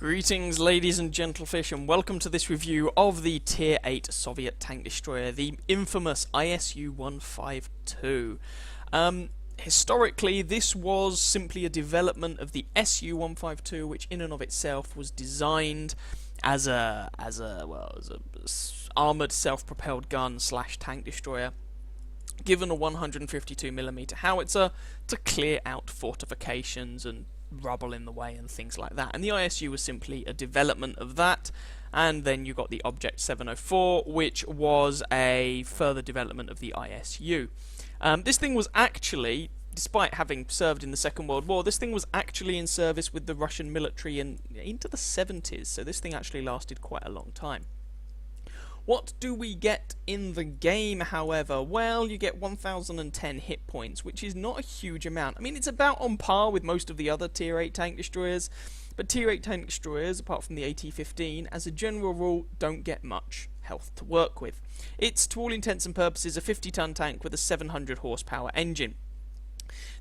Greetings, ladies and gentlefish, and welcome to this review of the Tier 8 Soviet tank destroyer, the infamous ISU-152. Historically, this was simply a development of the SU-152, which in and of itself was designed as a armoured self-propelled gun slash tank destroyer, given a 152mm howitzer to clear out fortifications and rubble in the way and things like that. And the ISU was simply a development of that. And then you got the Object 704, which was a further development of the ISU. This thing was actually, despite having served in the Second World War, this thing was actually in service with the Russian military into the 70s. So this thing actually lasted quite a long time. What do we get in the game, however? Well, you get 1010 hit points, which is not a huge amount. I mean, it's about on par with most of the other Tier 8 tank destroyers, but Tier 8 tank destroyers, apart from the AT-15, as a general rule, don't get much health to work with. It's, to all intents and purposes, a 50-ton tank with a 700 horsepower engine.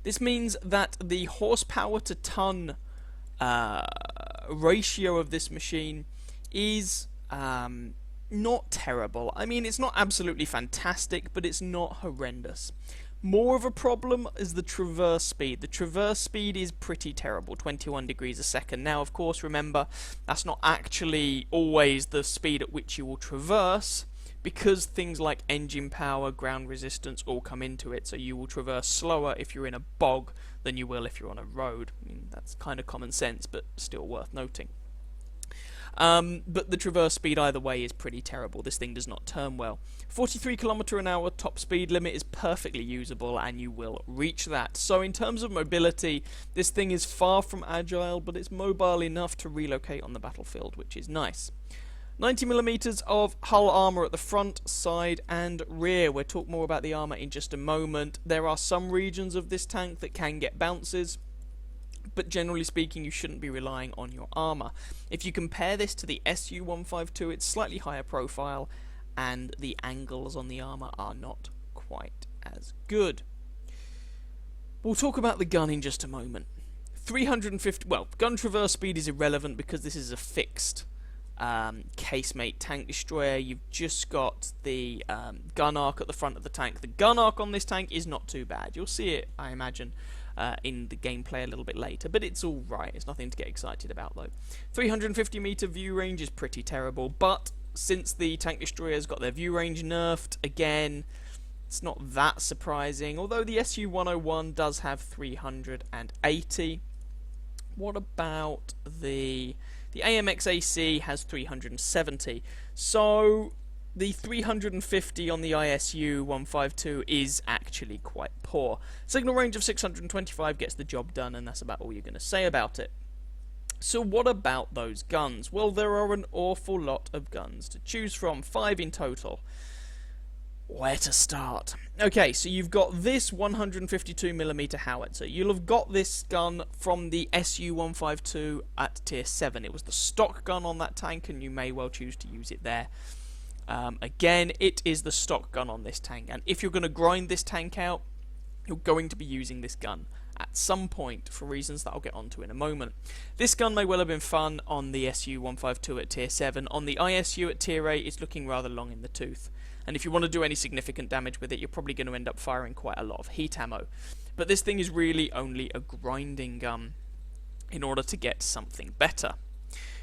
This means that the horsepower to ton ratio of this machine is not terrible. I mean, it's not absolutely fantastic, but it's not horrendous. More of a problem is the traverse speed. The traverse speed is pretty terrible, 21 degrees a second. Now, of course, remember, that's not actually always the speed at which you will traverse, because things like engine power, ground resistance all come into it, so you will traverse slower if you're in a bog than you will if you're on a road. I mean, that's kind of common sense, but still worth noting. But the traverse speed either way is pretty terrible. This thing does not turn well. 43 km/h top speed limit is perfectly usable, and you will reach that. So in terms of mobility, this thing is far from agile, but it's mobile enough to relocate on the battlefield, which is nice. 90mm of hull armour at the front, side and rear. We'll talk more about the armour in just a moment. There are some regions of this tank that can get bounces, but generally speaking, you shouldn't be relying on your armour. If you compare this to the SU-152, it's slightly higher profile, and the angles on the armour are not quite as good. We'll talk about the gun in just a moment. 350, well, gun traverse speed is irrelevant because this is a fixed casemate tank destroyer. You've just got the gun arc at the front of the tank. The gun arc on this tank is not too bad. You'll see it, I imagine, in the gameplay a little bit later, but it's alright. It's nothing to get excited about, though. 350-meter view range is pretty terrible, but since the tank destroyers got their view range nerfed again, it's not that surprising, although the SU-101 does have 380. What about the AMX-AC has 370, so the 350 on the ISU-152 is actually quite poor. Signal range of 625 gets the job done, and that's about all you're going to say about it. So what about those guns? Well, there are an awful lot of guns to choose from, 5 in total. Where to start? Okay, so you've got this 152mm howitzer. You'll have got this gun from the SU-152 at Tier 7. It was the stock gun on that tank, and you may well choose to use it there. Again, it is the stock gun on this tank, and if you're going to grind this tank out, you're going to be using this gun at some point for reasons that I'll get onto in a moment. This gun may well have been fun on the SU-152 at Tier 7. On the ISU at Tier 8, it's looking rather long in the tooth. And if you want to do any significant damage with it, you're probably going to end up firing quite a lot of heat ammo. But this thing is really only a grinding gun in order to get something better.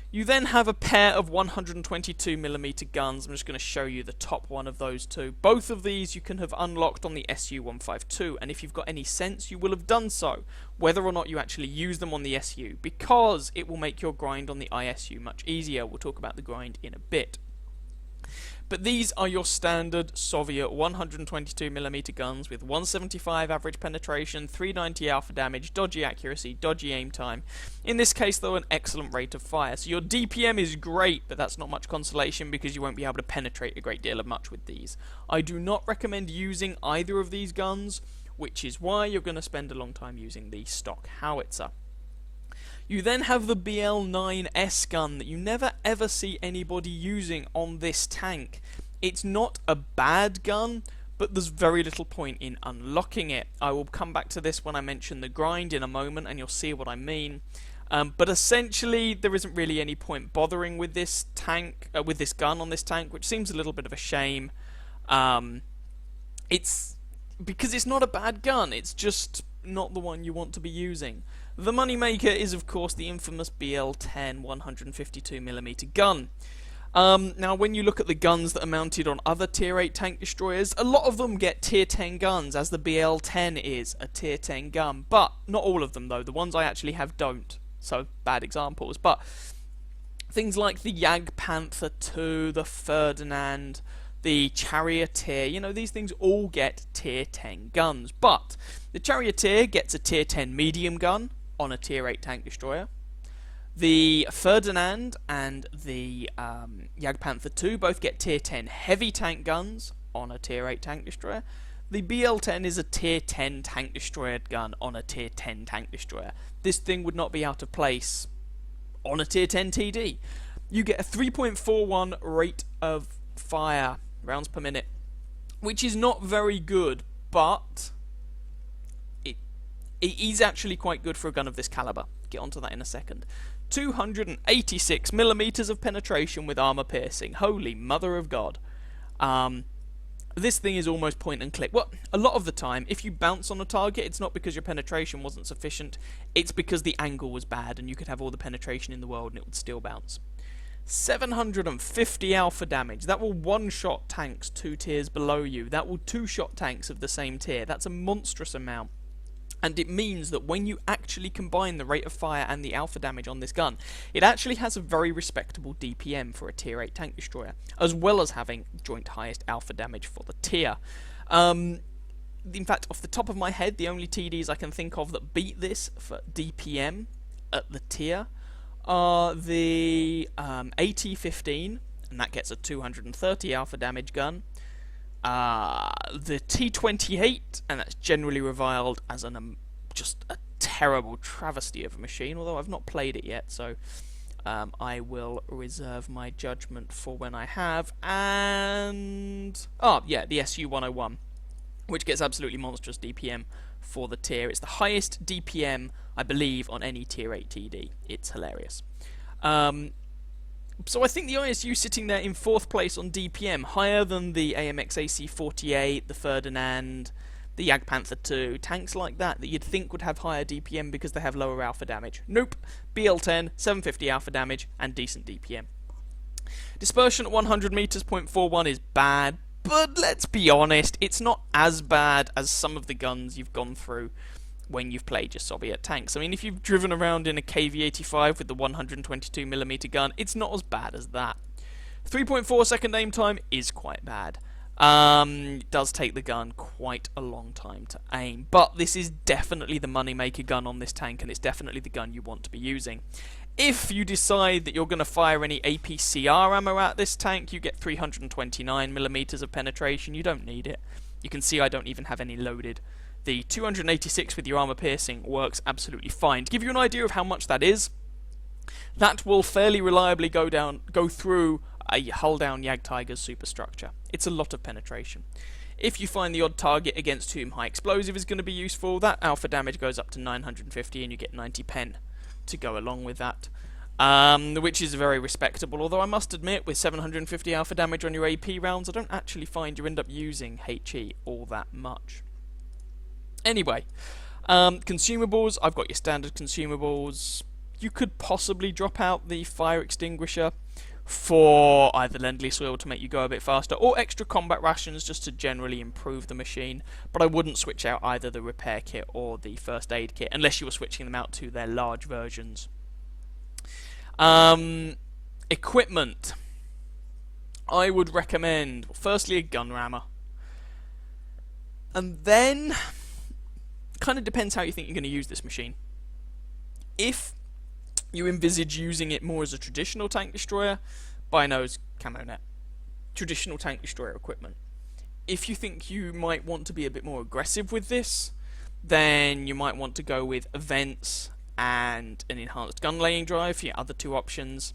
You then have a pair of 122mm guns. I'm just going to show you the top one of those two. Both of these you can have unlocked on the SU-152, and if you've got any sense, you will have done so, whether or not you actually use them on the SU, because it will make your grind on the ISU much easier. We'll talk about the grind in a bit. But these are your standard Soviet 122mm guns with 175 average penetration, 390 alpha damage, dodgy accuracy, dodgy aim time. In this case, though, an excellent rate of fire. So your DPM is great, but that's not much consolation because you won't be able to penetrate a great deal of much with these. I do not recommend using either of these guns, which is why you're going to spend a long time using the stock howitzer. You then have the BL-9S gun that you never ever see anybody using on this tank. It's not a bad gun, but there's very little point in unlocking it. I will come back to this when I mention the grind in a moment, and you'll see what I mean. But essentially, there isn't really any point bothering with this tank, with this gun on this tank, which seems a little bit of a shame. It's because it's not a bad gun, it's just not the one you want to be using. The moneymaker is, of course, the infamous BL-10 152mm gun. Now, when you look at the guns that are mounted on other Tier 8 tank destroyers, a lot of them get Tier 10 guns, as the BL-10 is a Tier 10 gun. But not all of them, though. The ones I actually have don't. So, bad examples. But things like the Jagdpanther II, the Ferdinand, the Charioteer, you know, these things all get Tier 10 guns. But the Charioteer gets a Tier 10 medium gun on a Tier 8 tank destroyer. The Ferdinand and the Jagdpanther II both get Tier 10 heavy tank guns on a Tier 8 tank destroyer. The BL-10 is a Tier 10 tank destroyer gun on a Tier 10 tank destroyer. This thing would not be out of place on a Tier 10 TD. You get a 3.41 rate of fire, rounds per minute, which is not very good, but it is actually quite good for a gun of this caliber. Get onto that in a second. 286mm of penetration with armor piercing. Holy mother of God. This thing is almost point and click. Well, a lot of the time, if you bounce on a target, it's not because your penetration wasn't sufficient, it's because the angle was bad and you could have all the penetration in the world and it would still bounce. 750 alpha damage. That will one-shot tanks 2 tiers below you. That will two-shot tanks of the same tier. That's a monstrous amount. And it means that when you actually combine the rate of fire and the alpha damage on this gun, it actually has a very respectable DPM for a Tier 8 tank destroyer, as well as having joint highest alpha damage for the tier. In fact, off the top of my head, the only TDs I can think of that beat this for DPM at the tier are the AT-15, and that gets a 230 alpha damage gun. The T-28, and that's generally reviled as just a terrible travesty of a machine, although I've not played it yet, so I will reserve my judgment for when I have. And yeah, the SU-101, which gets absolutely monstrous DPM for the tier. It's the highest DPM, I believe, on any Tier 8 TD. It's hilarious. So I think the ISU sitting there in 4th place on DPM, higher than the AMX AC-48, the Ferdinand, the Jagdpanther II, tanks like that you'd think would have higher DPM because they have lower alpha damage. Nope, BL-10, 750 alpha damage, and decent DPM. Dispersion at 100 meters, 0.41 is bad, but let's be honest, it's not as bad as some of the guns you've gone through when you've played your Soviet tanks. I mean, if you've driven around in a KV-85 with the 122mm gun, it's not as bad as that. 3.4 second aim time is quite bad. It does take the gun quite a long time to aim, but this is definitely the moneymaker gun on this tank, and it's definitely the gun you want to be using. If you decide that you're going to fire any APCR ammo at this tank, you get 329mm of penetration. You don't need it. You can see I don't even have any loaded. The 286 with your armor piercing works absolutely fine. To give you an idea of how much that is, that will fairly reliably go through a hull-down Jagdtiger's superstructure. It's a lot of penetration. If you find the odd target against whom high explosive is going to be useful, that alpha damage goes up to 950 and you get 90 pen to go along with that, which is very respectable, although I must admit, with 750 alpha damage on your AP rounds, I don't actually find you end up using HE all that much. Anyway, consumables, I've got your standard consumables. You could possibly drop out the fire extinguisher for either Lend-Lease oil to make you go a bit faster, or extra combat rations just to generally improve the machine, but I wouldn't switch out either the repair kit or the first aid kit, unless you were switching them out to their large versions. Equipment. I would recommend, firstly, a gun rammer. And then, kind of depends how you think you're going to use this machine. If you envisage using it more as a traditional tank destroyer, binos, camo net. Traditional tank destroyer equipment. If you think you might want to be a bit more aggressive with this, then you might want to go with events and an enhanced gun laying drive, your other two options.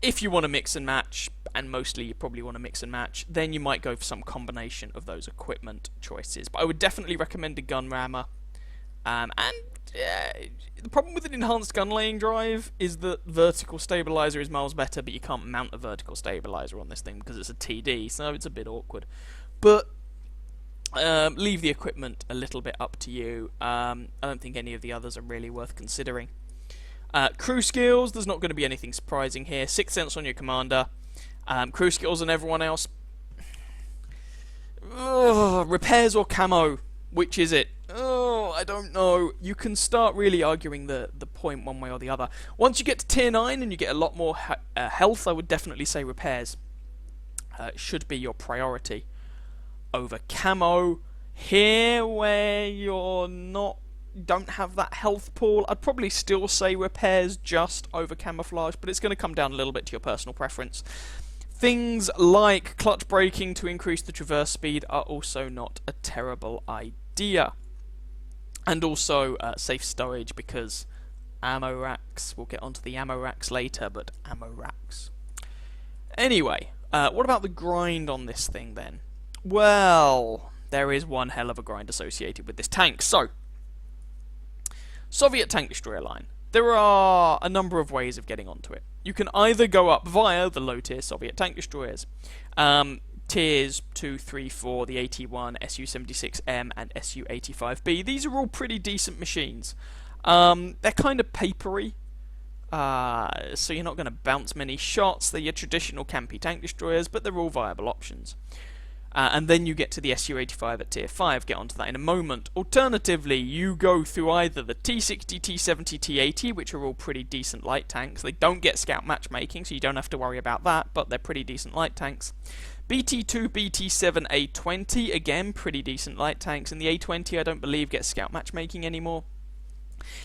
If you want to mix and match, and mostly you probably want to mix and match, then you might go for some combination of those equipment choices. But I would definitely recommend a gun rammer. And the problem with an enhanced gun laying drive is that vertical stabilizer is miles better, but you can't mount a vertical stabilizer on this thing because it's a TD, so it's a bit awkward. But leave the equipment a little bit up to you. I don't think any of the others are really worth considering. Crew skills, there's not going to be anything surprising here. 6th sense on your commander. Crew skills on everyone else. Repairs or camo? Which is it? Oh, I don't know. You can start really arguing the point one way or the other. Once you get to tier 9 and you get a lot more health, I would definitely say repairs should be your priority over camo. Here, where you're don't have that health pool, I'd probably still say repairs just over camouflage, but it's going to come down a little bit to your personal preference. Things like clutch braking to increase the traverse speed are also not a terrible idea. And also safe storage, because ammo racks, we'll get onto the ammo racks later, but ammo racks. Anyway, what about the grind on this thing then? Well, there is one hell of a grind associated with this tank. So, Soviet tank destroyer line. There are a number of ways of getting onto it. You can either go up via the low-tier Soviet tank destroyers. Tiers 2, 3, 4, the AT-1, Su-76M, and Su-85B. These are all pretty decent machines. They're kind of papery, so you're not going to bounce many shots. They're your traditional campy tank destroyers, but they're all viable options. And then you get to the Su-85 at tier 5, get onto that in a moment. Alternatively, you go through either the T-60, T-70, T-80, which are all pretty decent light tanks. They don't get scout matchmaking, so you don't have to worry about that, but they're pretty decent light tanks. BT-2, BT-7, A-20, again, pretty decent light tanks, and the A-20 I don't believe gets scout matchmaking anymore.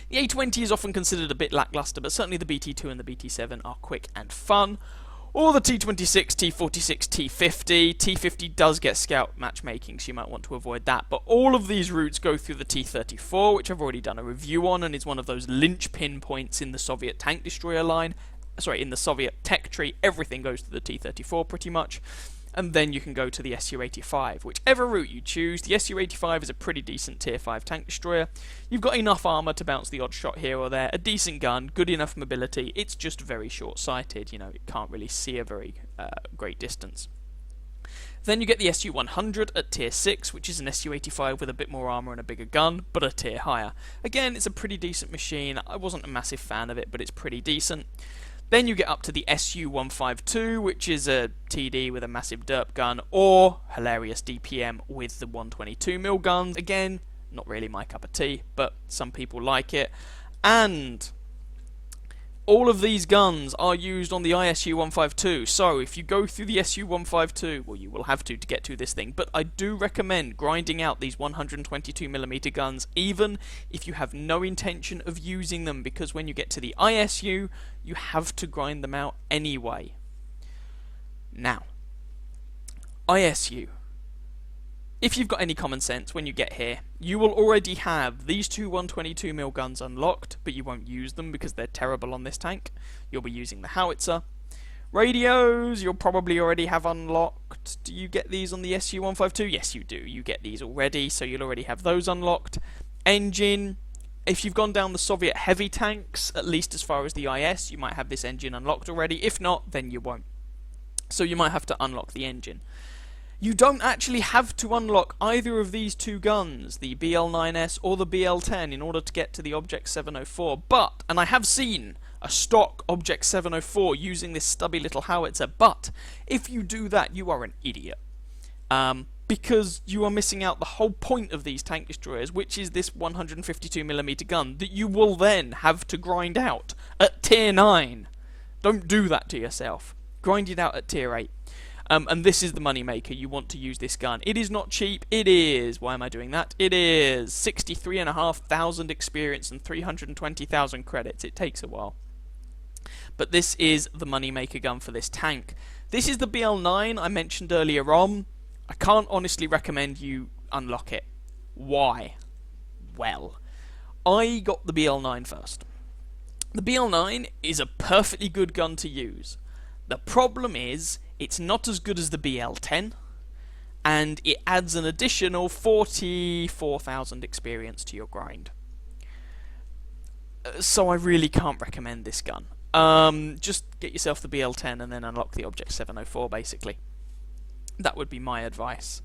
The A-20 is often considered a bit lackluster, but certainly the BT-2 and the BT-7 are quick and fun. Or the T-26, T-46, T-50. T-50 does get scout matchmaking, so you might want to avoid that. But all of these routes go through the T-34, which I've already done a review on, and is one of those linchpin points in the Soviet tank destroyer line. Sorry, in the Soviet tech tree, everything goes to the T-34 pretty much. And then you can go to the Su-85. Whichever route you choose, the Su-85 is a pretty decent tier 5 tank destroyer. You've got enough armour to bounce the odd shot here or there, a decent gun, good enough mobility. It's just very short-sighted, you know, it can't really see a very great distance. Then you get the Su-100 at tier 6, which is an Su-85 with a bit more armour and a bigger gun, but a tier higher. Again, it's a pretty decent machine. I wasn't a massive fan of it, but it's pretty decent. Then you get up to the ISU-152, which is a TD with a massive derp gun, or hilarious DPM with the 122mm guns. Again, not really my cup of tea, but some people like it. And all of these guns are used on the ISU-152, so if you go through the Su-152, well, you will have to get to this thing, but I do recommend grinding out these 122mm guns, even if you have no intention of using them, because when you get to the ISU, you have to grind them out anyway. Now, ISU. If you've got any common sense when you get here, you will already have these two 122mm guns unlocked, but you won't use them because they're terrible on this tank. You'll be using the howitzer. Radios, you'll probably already have unlocked. Do you get these on the Su-152? Yes, you do. You get these already, so you'll already have those unlocked. Engine, if you've gone down the Soviet heavy tanks, at least as far as the IS, you might have this engine unlocked already. If not, then you won't. So you might have to unlock the engine. You don't actually have to unlock either of these two guns, the BL-9S or the BL-10, in order to get to the Object 704, but, and I have seen a stock Object 704 using this stubby little howitzer, but if you do that, you are an idiot. Because you are missing out the whole point of these tank destroyers, which is this 152mm gun that you will then have to grind out at tier 9. Don't do that to yourself. Grind it out at tier 8. And this is the money maker. You want to use this gun. It is not cheap. It is, why am I doing that? It is 63,500 experience and 320,000 credits. It takes a while. But this is the money maker gun for this tank. This is the BL9 I mentioned earlier on. I can't honestly recommend you unlock it. Why? Well, I got the BL9 first. The BL9 is a perfectly good gun to use. The problem is, it's not as good as the BL-10, and it adds an additional 44,000 experience to your grind. So I really can't recommend this gun. Just get yourself the BL-10 and then unlock the Object 704, basically. That would be my advice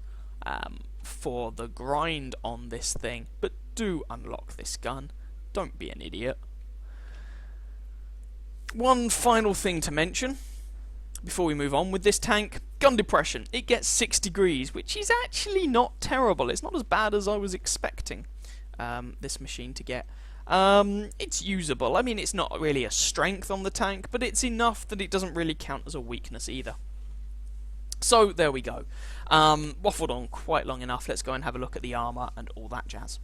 for the grind on this thing. But do unlock this gun. Don't be an idiot. One final thing to mention before we move on with this tank: gun depression. It gets 6 degrees, which is actually not terrible. It's not as bad as I was expecting this machine to get. It's usable. I mean, it's not really a strength on the tank, but it's enough that it doesn't really count as a weakness either. So, there we go. Waffled on quite long enough. Let's go and have a look at the armour and all that jazz.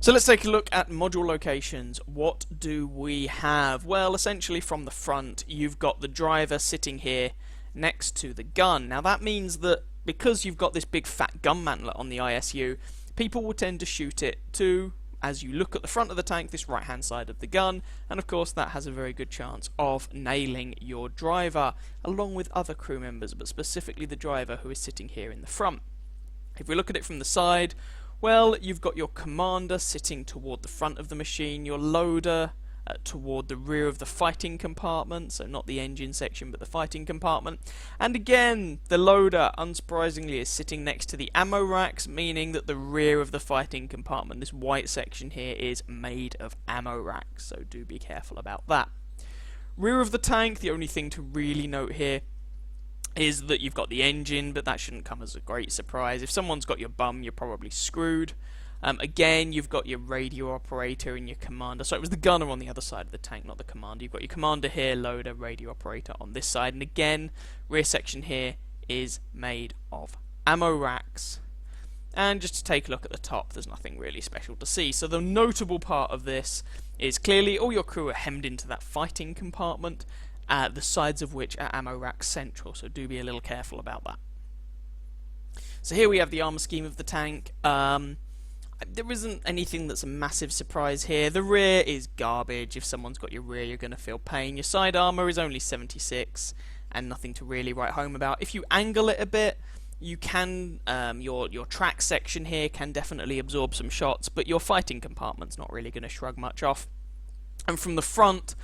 So let's take a look at module locations. What do we have? Well, essentially from the front, you've got the driver sitting here next to the gun. Now that means that because you've got this big fat gun mantlet on the ISU, people will tend to shoot it to, as you look at the front of the tank, this right hand side of the gun, and of course that has a very good chance of nailing your driver, along with other crew members, but specifically the driver who is sitting here in the front. If we look at it from the side, well, you've got your commander sitting toward the front of the machine, your loader toward the rear of the fighting compartment, so not the engine section but the fighting compartment, and again the loader, unsurprisingly, is sitting next to the ammo racks, meaning that the rear of the fighting compartment, this white section here, is made of ammo racks, so do be careful about that. Rear of the tank, the only thing to really note here is that you've got the engine, but that shouldn't come as a great surprise. If someone's got your bum, you're probably screwed. Again, you've got your radio operator and your commander. So it was the gunner on the other side of the tank, not the commander. You've got your commander here, loader, radio operator on this side. And again, rear section here is made of ammo racks. And just to take a look at the top, there's nothing really special to see. So the notable part of this is clearly all your crew are hemmed into that fighting compartment, the sides of which are ammo rack central, so do be a little careful about that. So here we have the armour scheme of the tank. There isn't anything that's a massive surprise here. The rear is garbage. If someone's got your rear, you're going to feel pain. Your side armour is only 76, and nothing to really write home about. If you angle it a bit, you can, your track section here can definitely absorb some shots, but your fighting compartment's not really going to shrug much off. And from the front,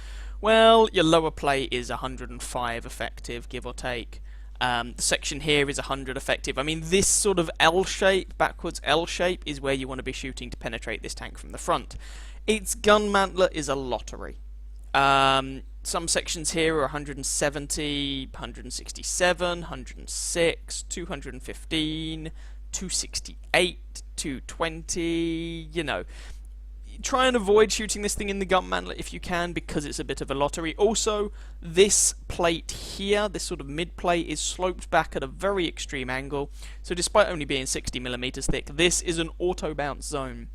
well, your lower plate is 105 effective, give or take. The section here is 100 effective. I mean, this sort of L shape, backwards L shape, is where you want to be shooting to penetrate this tank from the front. Its gun mantlet is a lottery. Some sections here are 170, 167, 106, 215, 268, 220, you know. Try and avoid shooting this thing in the gun mantlet if you can, because it's a bit of a lottery. Also, this plate here, this sort of mid plate, is sloped back at a very extreme angle, so despite only being 60mm thick, this is an auto bounce zone,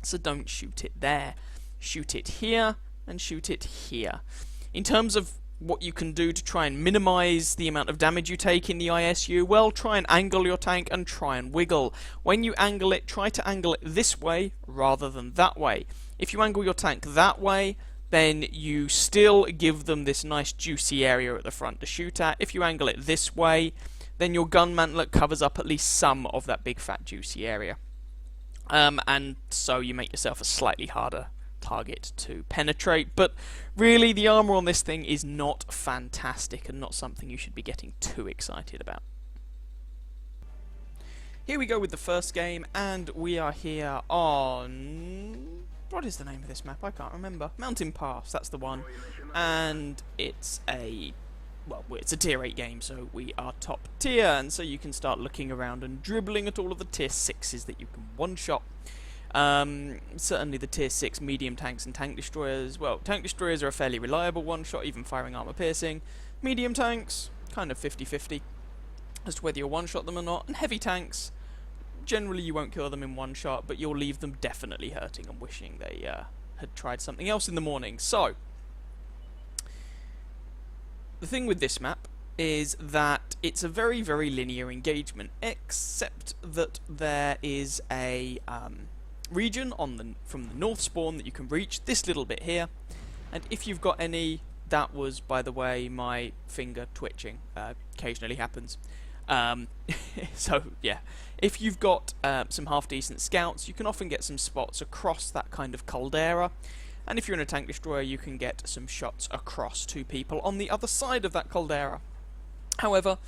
so don't shoot it there. Shoot it here and shoot it here. In terms of what you can do to try and minimize the amount of damage you take in the ISU, well, try and angle your tank and try and wiggle. When you angle it, try to angle it this way rather than that way. If you angle your tank that way, then you still give them this nice juicy area at the front to shoot at. If you angle it this way, then your gun mantlet covers up at least some of that big fat juicy area. And so you make yourself a slightly harder target to penetrate, but really the armour on this thing is not fantastic and not something you should be getting too excited about. Here we go with the first game, and we are here on... what is the name of this map? I can't remember. Mountain Pass, that's the one. And it's a... well, it's a tier 8 game, so we are top tier, and so you can start looking around and dribbling at all of the tier 6s that you can one-shot. Certainly the tier 6 medium tanks and tank destroyers. Well, tank destroyers are a fairly reliable one-shot, even firing armor piercing. Medium tanks, kind of 50-50 as to whether you'll one-shot them or not. And heavy tanks, generally you won't kill them in one shot, but you'll leave them definitely hurting and wishing they had tried something else in the morning. So, the thing with this map is that it's a very, very linear engagement, except that there is a region from the north spawn that you can reach, this little bit here, and if you've got any, that was, by the way, my finger twitching, occasionally happens. So yeah, if you've got some half decent scouts, you can often get some spots across that kind of caldera, And if you're in a tank destroyer, you can get some shots across to people on the other side of that caldera. However,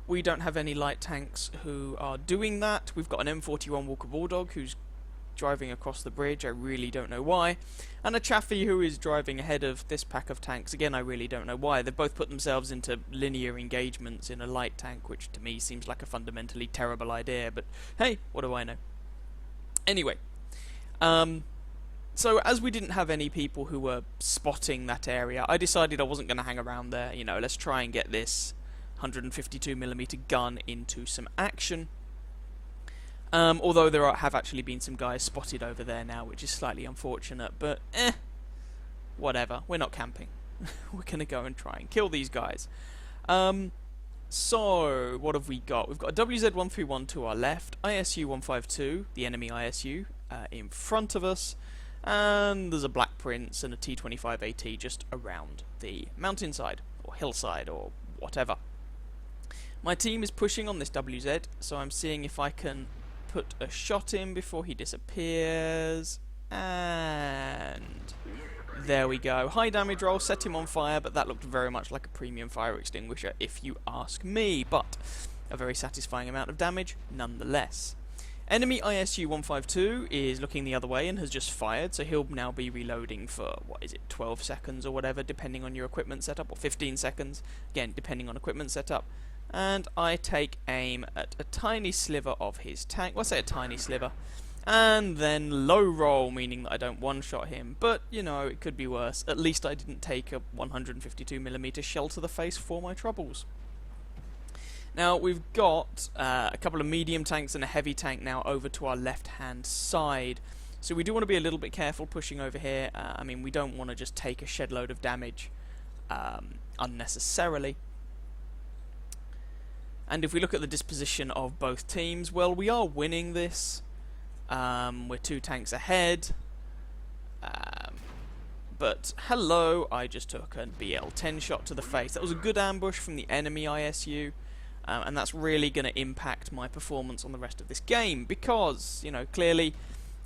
we don't have any light tanks who are doing that. We've got an M41 Walker Bulldog who's driving across the bridge, I really don't know why, and a Chaffee who is driving ahead of this pack of tanks, again I really don't know why. They've both put themselves into linear engagements in a light tank, which to me seems like a fundamentally terrible idea, but hey, what do I know. Anyway, so as we didn't have any people who were spotting that area, I decided I wasn't going to hang around there. You know, let's try and get this 152mm gun into some action. Although there have actually been some guys spotted over there now, which is slightly unfortunate, but whatever, we're not camping. We're going to go and try and kill these guys. So, what have we got? We've got a WZ-131 to our left, ISU-152, the enemy ISU, in front of us, and there's a Black Prince and a T-25 AT just around the mountainside, or hillside, or whatever. My team is pushing on this WZ, so I'm seeing if I can put a shot in before he disappears, and there we go. High damage roll, set him on fire, but that looked very much like a premium fire extinguisher if you ask me, but a very satisfying amount of damage nonetheless. Enemy ISU-152 is looking the other way and has just fired, so he'll now be reloading for, what is it, 12 seconds or whatever, depending on your equipment setup, or 15 seconds, again, depending on equipment setup. And I take aim at a tiny sliver of his tank. Well, I say a tiny sliver. And then low roll, meaning that I don't one-shot him. But, you know, it could be worse. At least I didn't take a 152mm shell to the face for my troubles. Now, we've got a couple of medium tanks and a heavy tank now over to our left-hand side. So we do want to be a little bit careful pushing over here. I mean, we don't want to just take a shed load of damage unnecessarily. And if we look at the disposition of both teams, well, we are winning this. We're 2 tanks ahead. But, hello, I just took a BL-10 shot to the face. That was a good ambush from the enemy ISU. And that's really going to impact my performance on the rest of this game. Because, you know, clearly,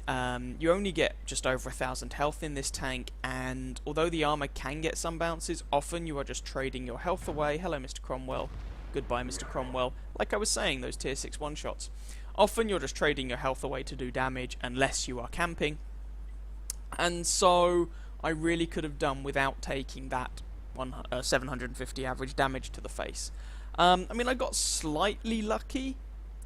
you only get just over 1,000 health in this tank. And although the armor can get some bounces, often you are just trading your health away. Hello, Mr. Cromwell. Goodbye, Mr. Cromwell. Like I was saying, those tier 6 one-shots. Often you're just trading your health away to do damage unless you are camping. And so I really could have done without taking that 750 average damage to the face. I mean, I got slightly lucky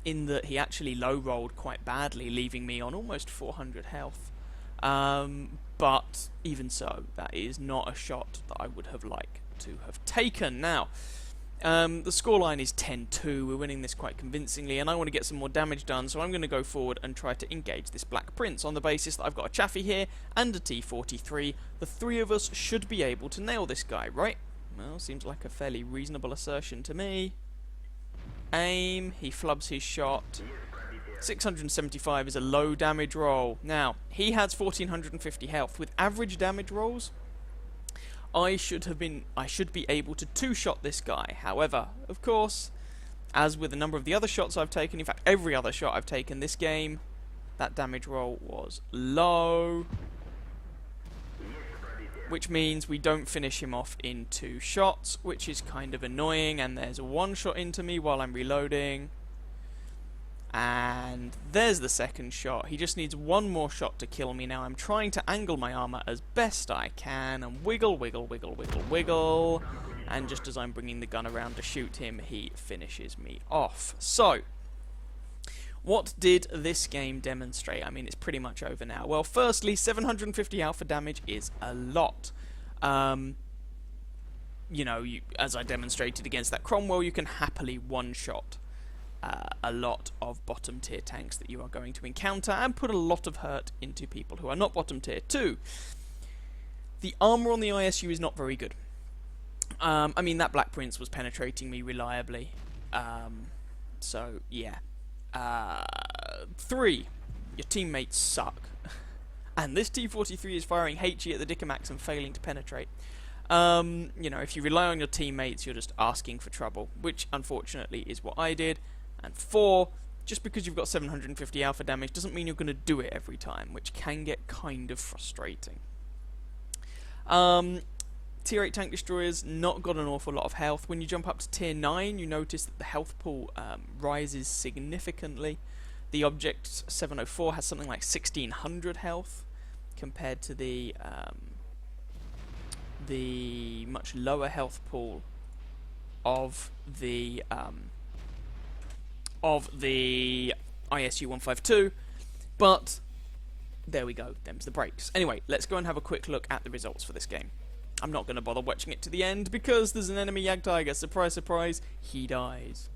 in that he actually low-rolled quite badly, leaving me on almost 400 health. But even so, that is not a shot that I would have liked to have taken. Now, the scoreline is 10-2, we're winning this quite convincingly, and I want to get some more damage done, so I'm going to go forward and try to engage this Black Prince on the basis that I've got a Chaffee here and a T-43. The 3 of us should be able to nail this guy, right? Well, seems like a fairly reasonable assertion to me. Aim, he flubs his shot. 675 is a low damage roll. Now, he has 1450 health. With average damage rolls, I should be able to 2-shot this guy. However, of course, as with a number of the other shots I've taken, in fact every other shot I've taken this game, that damage roll was low, which means we don't finish him off in 2 shots, which is kind of annoying. And there's a 1-shot into me while I'm reloading, and there's the 2nd shot. He just needs 1 more shot to kill me. Now I'm trying to angle my armor as best I can and wiggle, wiggle, wiggle, wiggle, wiggle, and just as I'm bringing the gun around to shoot him, he finishes me off. So, what did this game demonstrate? I mean, it's pretty much over now. Well, firstly, 750 alpha damage is a lot. You know, as I demonstrated against that Cromwell, you can happily one-shot a lot of bottom tier tanks that you are going to encounter and put a lot of hurt into people who are not bottom tier too. The armor on the ISU is not very good. I mean, that Black Prince was penetrating me reliably. So, yeah. 3. Your teammates suck. And this T-43 is firing HE at the Dickomax and failing to penetrate. You know, if you rely on your teammates, you're just asking for trouble, which unfortunately is what I did. And 4, just because you've got 750 alpha damage doesn't mean you're going to do it every time, which can get kind of frustrating. Tier 8 tank destroyers not got an awful lot of health. When you jump up to tier 9, you notice that the health pool rises significantly. The Object 704 has something like 1600 health compared to the much lower health pool of the ISU-152. But there we go, them's the breaks. Anyway, let's go and have a quick look at the results for this game. I'm not going to bother watching it to the end because there's an enemy Jagdtiger. Surprise, surprise, he dies.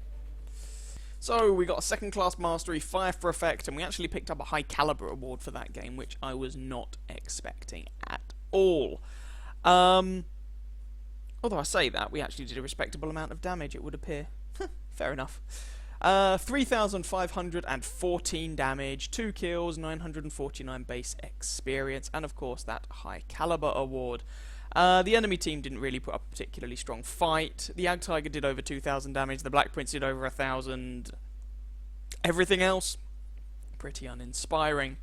So we got a second class mastery, fire for effect, and we actually picked up a high caliber award for that game, which I was not expecting at all. Although I say that, we actually did a respectable amount of damage, it would appear. Fair enough. 3,514 damage, 2 kills, 949 base experience, and of course that high caliber award. The enemy team didn't really put up a particularly strong fight. The Jagdtiger did over 2,000 damage, the Black Prince did over 1,000. Everything else, pretty uninspiring.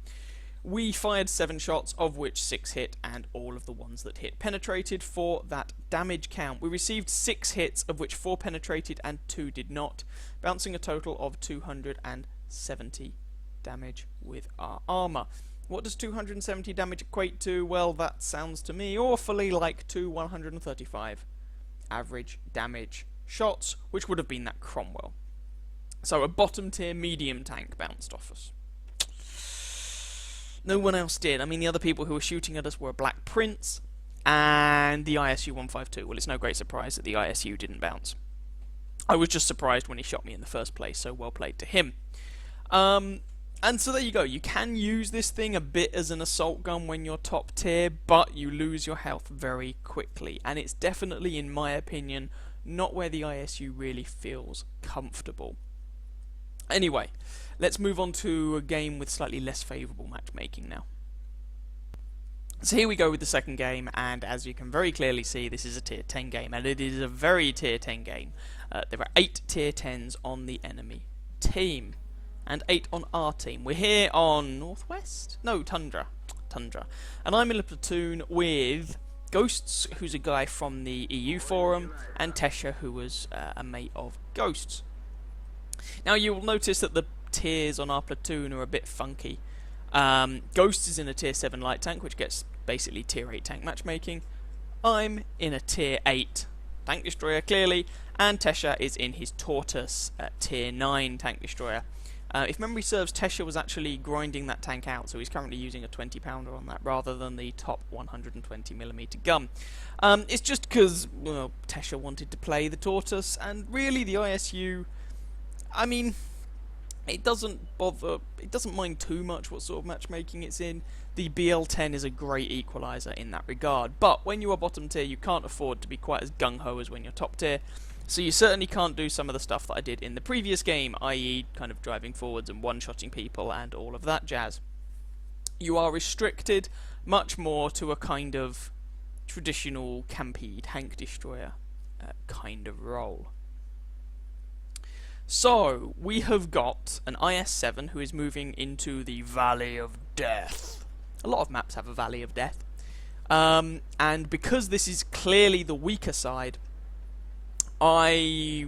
We fired 7 shots, of which 6 hit, and all of the ones that hit penetrated for that damage count. We received 6 hits, of which 4 penetrated and 2 did not, bouncing a total of 270 damage with our armour. What does 270 damage equate to? Well, that sounds to me awfully like 135 average damage shots, which would have been that Cromwell. So a bottom tier medium tank bounced off us. No one else did. I mean, the other people who were shooting at us were Black Prince and the ISU-152. Well, it's no great surprise that the ISU didn't bounce. I was just surprised when he shot me in the first place, so well played to him. And so there you go, you can use this thing a bit as an assault gun when you're top tier, but you lose your health very quickly, and it's definitely, in my opinion, not where the ISU really feels comfortable. Anyway, let's move on to a game with slightly less favourable matchmaking now. So here we go with the second game, and as you can very clearly see, this is a tier 10 game, and it is a very tier 10 game. There are 8 tier 10s on the enemy team. And 8 on our team. We're here on Northwest? No, Tundra. And I'm in a platoon with Ghosts, who's a guy from the EU forum, and Tesha, who was a mate of Ghosts. Now you will notice that the tiers on our platoon are a bit funky. Ghosts is in a tier 7 light tank, which gets basically tier 8 tank matchmaking. I'm in a tier 8 tank destroyer, clearly, and Tesha is in his Tortoise tier 9 tank destroyer. If memory serves, Tesha was actually grinding that tank out, so he's currently using a 20-pounder on that rather than the top 120mm gun. It's just because, well, Tesha wanted to play the Tortoise, and really the ISU, I mean, it doesn't mind too much what sort of matchmaking it's in. The BL-10 is a great equaliser in that regard, but when you are bottom tier, you can't afford to be quite as gung-ho as when you're top tier. So you certainly can't do some of the stuff that I did in the previous game, i.e. kind of driving forwards and one-shotting people and all of that jazz. You are restricted much more to a kind of traditional campy tank destroyer kind of role. So, we have got an IS-7 who is moving into the Valley of Death. A lot of maps have a Valley of Death. And because this is clearly the weaker side, I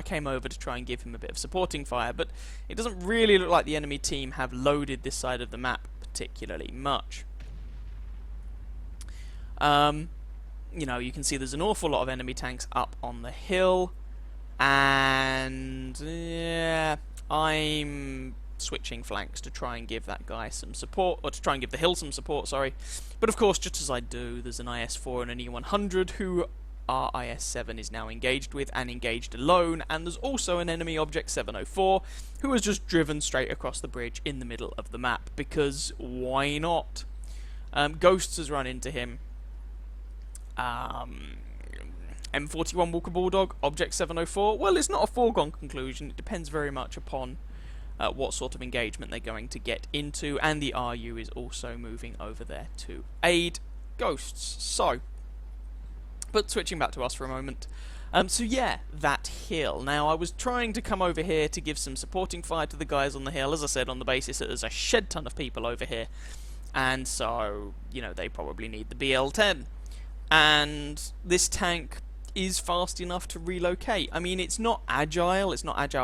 came over to try and give him a bit of supporting fire, but it doesn't really look like the enemy team have loaded this side of the map particularly much. You can see there's an awful lot of enemy tanks up on the hill, and yeah, I'm switching flanks to try and give that guy some support, or to try and give the hill some support, sorry. But of course, just as I do, there's an IS-4 and an E-100 who our IS-7 is now engaged with, and engaged alone, and there's also an enemy Object 704 who has just driven straight across the bridge in the middle of the map, because why not? Ghosts has run into him. M41 Walker Bulldog, Object 704, well, it's not a foregone conclusion, it depends very much upon what sort of engagement they're going to get into, and the RU is also moving over there to aid Ghosts. So, but switching back to us for a moment. So yeah, that hill. Now, I was trying to come over here to give some supporting fire to the guys on the hill, as I said, on the basis that there's a shed ton of people over here. and so, you know, they probably need the BL-10. And this tank is fast enough to relocate. I mean, it's not agile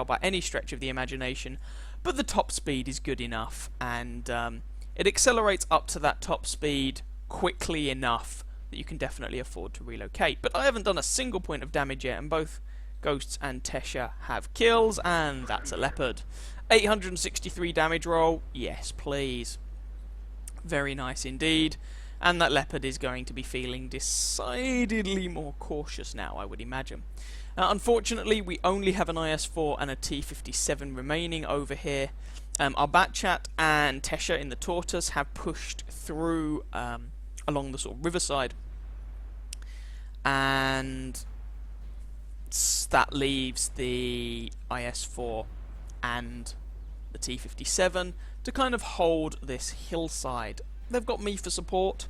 by any stretch of the imagination, but the top speed is good enough, and it accelerates up to that top speed quickly enough that you can definitely afford to relocate. But I haven't done a single point of damage yet, and both Ghosts and Tesha have kills, and that's a Leopard. 863 damage roll, yes please. Very nice indeed. And that Leopard is going to be feeling decidedly more cautious now, I would imagine. Unfortunately, we only have an IS-4 and a T-57 remaining over here. Our Batchat and Tesha in the Tortoise have pushed through along the sort of riverside. And that leaves the IS-4 and the T-57 to kind of hold this hillside. They've got me for support,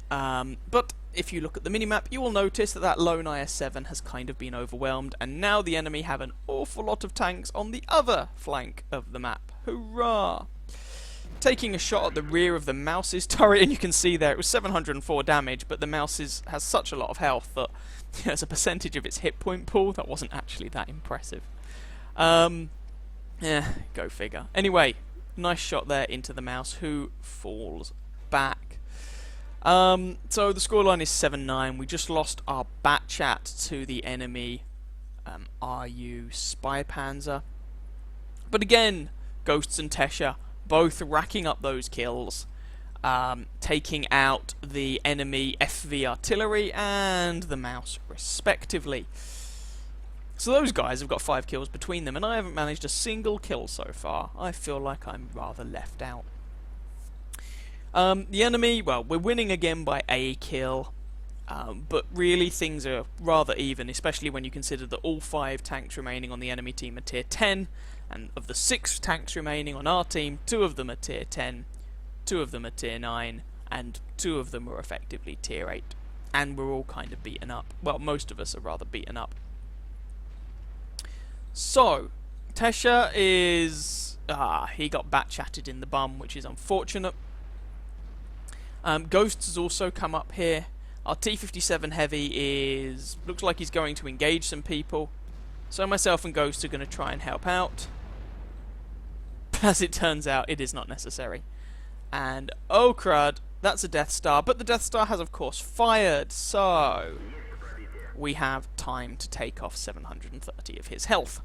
but if you look at the minimap, you will notice that that lone IS-7 has kind of been overwhelmed, and now the enemy have an awful lot of tanks on the other flank of the map. Hurrah! Taking a shot at the rear of the Mouse's turret, and you can see there it was 704 damage, but the Mouse has such a lot of health that, you know, as a percentage of its hit point pool, that wasn't actually that impressive. Yeah, go figure. Anyway, nice shot there into the Mouse, who falls back. So the scoreline is 7-9. We just lost our Batchat to the enemy RU Spy Panzer. But again, Ghosts and Tesha both racking up those kills, taking out the enemy FV artillery and the Mouse respectively. So those guys have got 5 kills between them, and I haven't managed a single kill so far. I feel like I'm rather left out. The enemy, well, we're winning again by a kill, but really things are rather even, especially when you consider that all 5 tanks remaining on the enemy team are tier 10, and of the 6 tanks remaining on our team, 2 of them are tier 10, 2 of them are tier 9, and 2 of them are effectively tier 8. And we're all kind of beaten up. Well, most of us are rather beaten up. So, Tesha is... he got bat-chatted in the bum, which is unfortunate. Ghosts has also come up here. Our T-57 Heavy looks like he's going to engage some people. So myself and Ghost are going to try and help out. As it turns out, it is not necessary. And, oh crud, that's a Death Star. But the Death Star has, of course, fired. So, we have time to take off 730 of his health.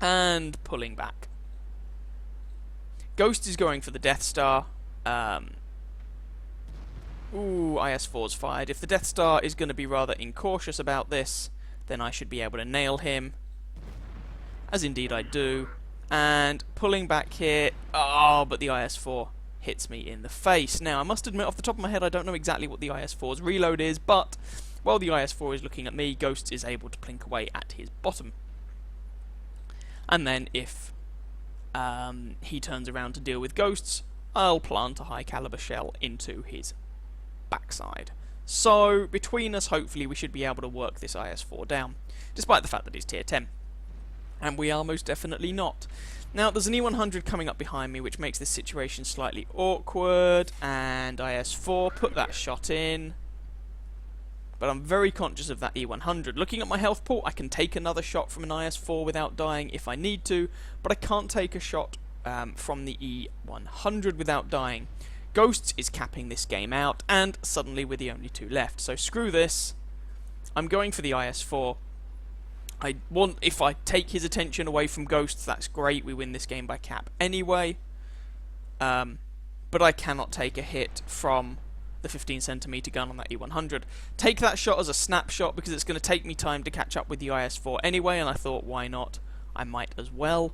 And pulling back. Ghost is going for the Death Star. Ooh, IS-4's fired. If the Death Star is going to be rather incautious about this, then I should be able to nail him. As indeed I do. And pulling back here. Oh, but the IS-4 hits me in the face. Now, I must admit, off the top of my head, I don't know exactly what the IS-4's reload is, but while the IS-4 is looking at me, Ghost is able to plink away at his bottom. And then if he turns around to deal with Ghosts, I'll plant a high caliber shell into his backside. So, between us, hopefully, we should be able to work this IS-4 down, despite the fact that he's tier 10. And we are most definitely not. Now, there's an E-100 coming up behind me, which makes this situation slightly awkward, and IS-4, put that shot in. But I'm very conscious of that E-100. Looking at my health pool, I can take another shot from an IS-4 without dying if I need to, but I can't take a shot from the E-100 without dying. Ghosts is capping this game out, and suddenly we're the only 2 left. So screw this. I'm going for the IS-4. If I take his attention away from Ghosts, that's great. We win this game by cap anyway. But I cannot take a hit from the 15cm gun on that E-100. Take that shot as a snapshot because it's going to take me time to catch up with the IS-4 anyway, and I thought, why not? I might as well.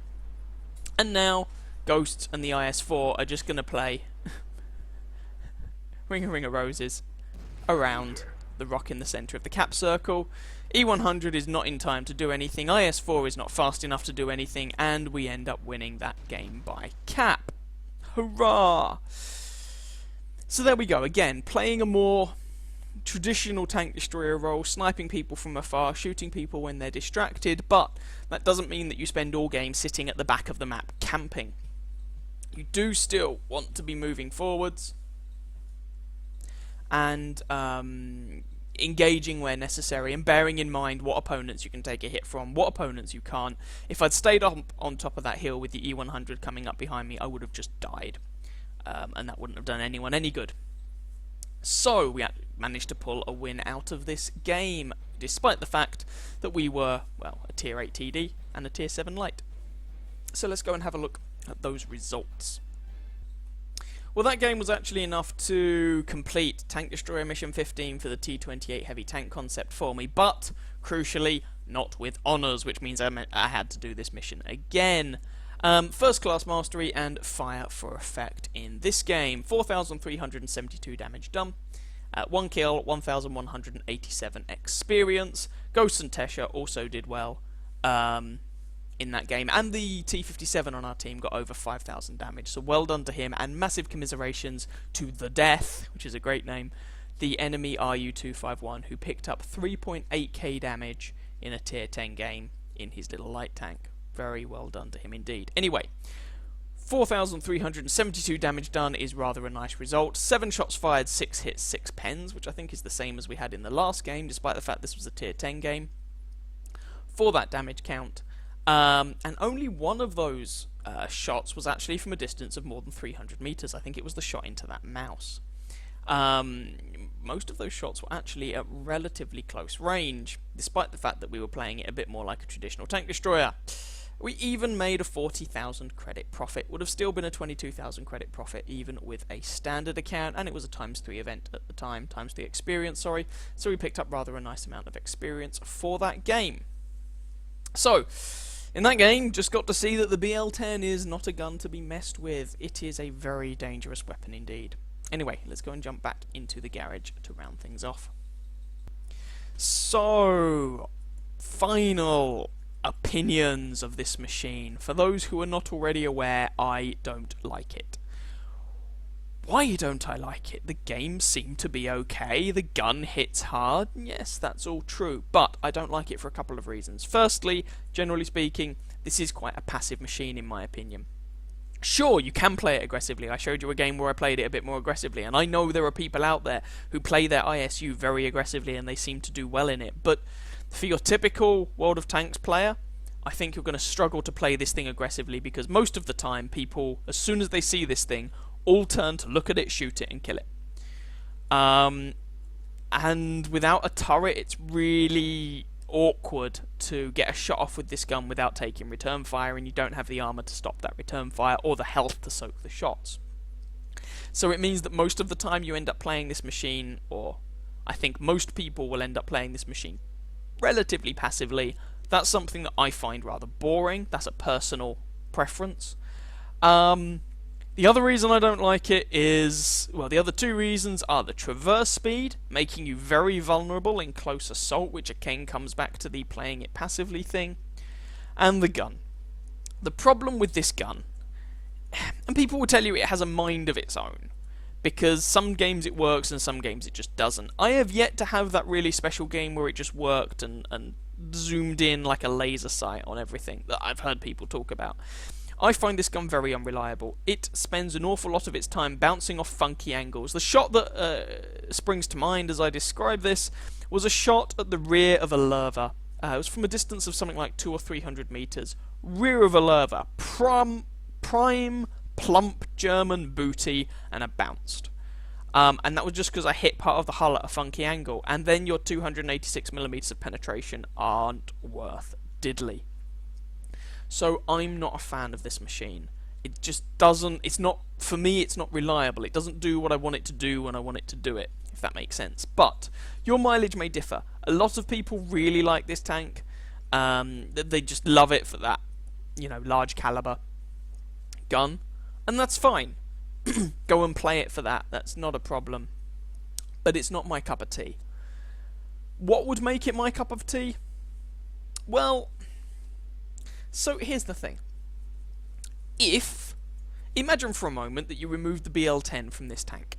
And now, Ghosts and the IS-4 are just going to play Ring a Ring of Roses around the rock in the centre of the cap circle. E-100 is not in time to do anything, IS-4 is not fast enough to do anything, and we end up winning that game by cap. Hurrah! So there we go, again, playing a more traditional tank destroyer role, sniping people from afar, shooting people when they're distracted, but that doesn't mean that you spend all game sitting at the back of the map camping. You do still want to be moving forwards and engaging where necessary, and bearing in mind what opponents you can take a hit from, what opponents you can't. If I'd stayed on top of that hill with the E-100 coming up behind me, I would have just died, and that wouldn't have done anyone any good. So we managed to pull a win out of this game, despite the fact that we were, well, a tier 8 TD and a tier 7 light. So let's go and have a look at those results. Well, that game was actually enough to complete Tank Destroyer Mission 15 for the T-28 Heavy Tank concept for me, but, crucially, not with honours, which means I had to do this mission again. First class mastery and fire for effect in this game. 4,372 damage done. 1 kill, 1,187 experience. Ghost and Tesha also did well in that game, and the T-57 on our team got over 5,000 damage, so well done to him, and massive commiserations to The Death, which is a great name, the enemy ISU-152, who picked up 3.8k damage in a tier 10 game in his little light tank. Very well done to him indeed. Anyway, 4,372 damage done is rather a nice result. 7 shots fired, 6 hits, 6 pens, which I think is the same as we had in the last game, despite the fact this was a tier 10 game. For that damage count, and only one of those shots was actually from a distance of more than 300 meters. I think it was the shot into that mouse. Most of those shots were actually at relatively close range, despite the fact that we were playing it a bit more like a traditional tank destroyer. We even made a 40,000 credit profit. Would have still been a 22,000 credit profit even with a standard account, and it was a ×3 event at the time, ×3 experience, sorry. So we picked up rather a nice amount of experience for that game. So, in that game, just got to see that the BL-10 is not a gun to be messed with. It is a very dangerous weapon indeed. Anyway, let's go and jump back into the garage to round things off. So, final opinions of this machine. For those who are not already aware, I don't like it. Why don't I like it? The game seemed to be okay, the gun hits hard, yes, that's all true, but I don't like it for a couple of reasons. Firstly, generally speaking, this is quite a passive machine in my opinion. Sure, you can play it aggressively. I showed you a game where I played it a bit more aggressively, and I know there are people out there who play their ISU very aggressively and they seem to do well in it, but for your typical World of Tanks player, I think you're going to struggle to play this thing aggressively, because most of the time people, as soon as they see this thing, all turn to look at it, shoot it, and kill it. And without a turret, it's really awkward to get a shot off with this gun without taking return fire, and you don't have the armor to stop that return fire or the health to soak the shots. So it means that most of the time you end up playing this machine, or I think most people will end up playing this machine relatively passively. That's something that I find rather boring. That's a personal preference. The other reason I don't like it is, well, the other two reasons are the traverse speed, making you very vulnerable in close assault, which again comes back to the playing it passively thing, and the gun. The problem with this gun, and people will tell you it has a mind of its own, because some games it works and some games it just doesn't. I have yet to have that really special game where it just worked and zoomed in like a laser sight on everything that I've heard people talk about. I find this gun very unreliable. It spends an awful lot of its time bouncing off funky angles. The shot that springs to mind as I describe this was a shot at the rear of a Lerva. It was from a distance of something like 200 or 300 meters. Rear of a Lerva. Prime, plump German booty, and it bounced. And that was just because I hit part of the hull at a funky angle. And then your 286mm of penetration aren't worth diddly. So I'm not a fan of this machine. It just doesn't, it's not, for me it's not reliable. It doesn't do what I want it to do when I want it to do it, if that makes sense. But your mileage may differ. A lot of people really like this tank. They just love it for that, you know, large caliber gun. And that's fine. Go and play it for that. That's not a problem. But it's not my cup of tea. What would make it my cup of tea? Well, so here's the thing. Imagine for a moment that you remove the BL-10 from this tank.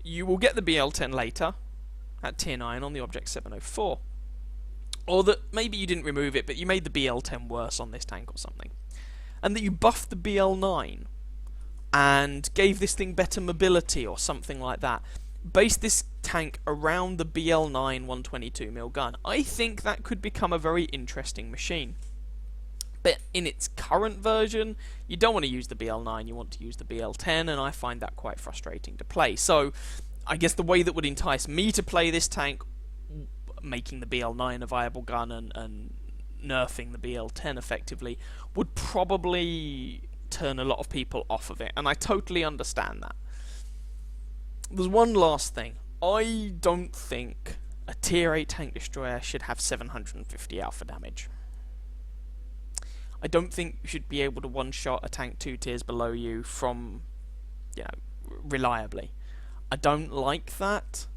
You will get the BL-10 later, at tier 9 on the Object 704. Or that maybe you didn't remove it, but you made the BL-10 worse on this tank or something. and that you buffed the BL9 and gave this thing better mobility or something like that, base this tank around the BL9 122mm gun, I think that could become a very interesting machine. But in its current version, you don't want to use the BL9, you want to use the BL10, and I find that quite frustrating to play. So I guess the way that would entice me to play this tank, making the BL9 a viable gun and nerfing the BL10 effectively, would probably turn a lot of people off of it, and I totally understand that. There's one last thing. I don't think a tier 8 tank destroyer should have 750 alpha damage. I don't think you should be able to one-shot a tank 2 tiers below you from, reliably. I don't like that.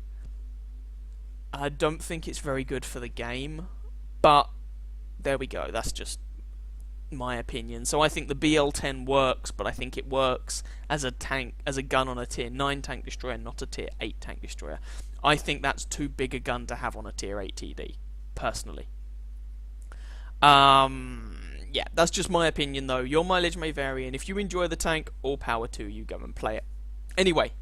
I don't think it's very good for the game, but there we go. That's just my opinion. So I think the BL10 works, but I think it works as a tank, as a gun on a tier 9 tank destroyer, not a tier 8 tank destroyer. I think that's too big a gun to have on a tier 8 TD, personally. Yeah, that's just my opinion though. Your mileage may vary, and if you enjoy the tank, all power to you, go and play it. Anyway,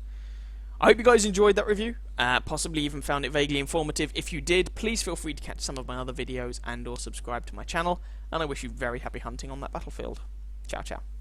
I hope you guys enjoyed that review, possibly even found it vaguely informative. If you did, please feel free to catch some of my other videos and or subscribe to my channel, and I wish you very happy hunting on that battlefield. Ciao, ciao.